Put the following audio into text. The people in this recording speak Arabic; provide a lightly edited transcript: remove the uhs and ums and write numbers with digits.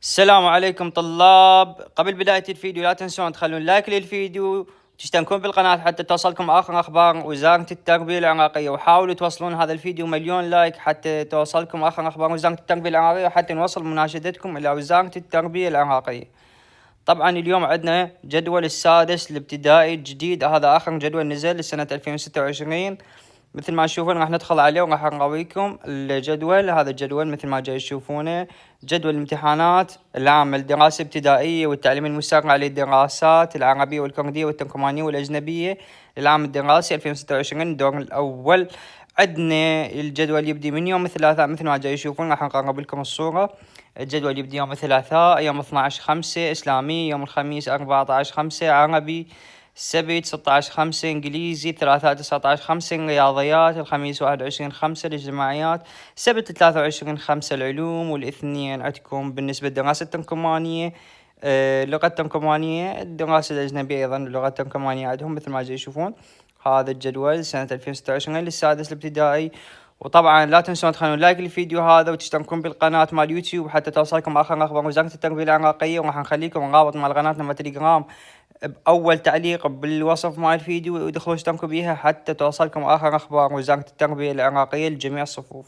السلام عليكم طلاب. قبل بداية الفيديو لا تنسون تخلون لايك للفيديو وتشتركون بالقناة حتى توصلكم آخر أخبار وزارة التربية العراقية، وحاولوا توصلون هذا الفيديو مليون لايك حتى توصلكم آخر أخبار وزارة التربية العراقية، وحتى نوصل مناشدتكم إلى وزارة التربية العراقية. طبعا اليوم عندنا جدول السادس الابتدائي الجديد، هذا آخر جدول نزل لسنة 2026. مثل ما تشوفون راح ندخل عليه وراح نراويكم الجدول. هذا الجدول مثل ما جاي تشوفونه جدول الامتحانات العام الدراسة الابتدائية والتعليم المسرع للدراسات العربية والكردية والتركمانية والأجنبية للعام الدراسي 2026 الدور الأول. عندنا الجدول يبدي من يوم الثلاثاء مثل ما جاي تشوفون، راح نقرب لكم الصورة. الجدول يبدي يوم الثلاثاء يوم 12/5 إسلامي، يوم الخميس 14/5 عربي، السبت 16/5 إنجليزي، الثلاثاء 19/5 رياضيات، الخميس 21/5 الاجتماعيات، السبت 23/5 العلوم، والاثنين عندكم بالنسبة للدراسة التركمانية اللغة التركمانية، الدراسة الأجنبية أيضا اللغة التركمانية عندهم مثل ما يشوفون. هذا الجدول سنة 2026 للسادس الابتدائي. وطبعا لا تنسون تخلون لايك للفيديو هذا وتشتركون بالقناة مال يوتيوب حتى توصلكم آخر أخبار وزارة التربية العراقية، وراح نخليكم رابط مال قناتنا مال تليجرام بأول تعليق بالوصف مال الفيديو، ودخلوا اشتركوا بيها حتى توصلكم آخر أخبار وزارة التربية العراقية لجميع الصفوف.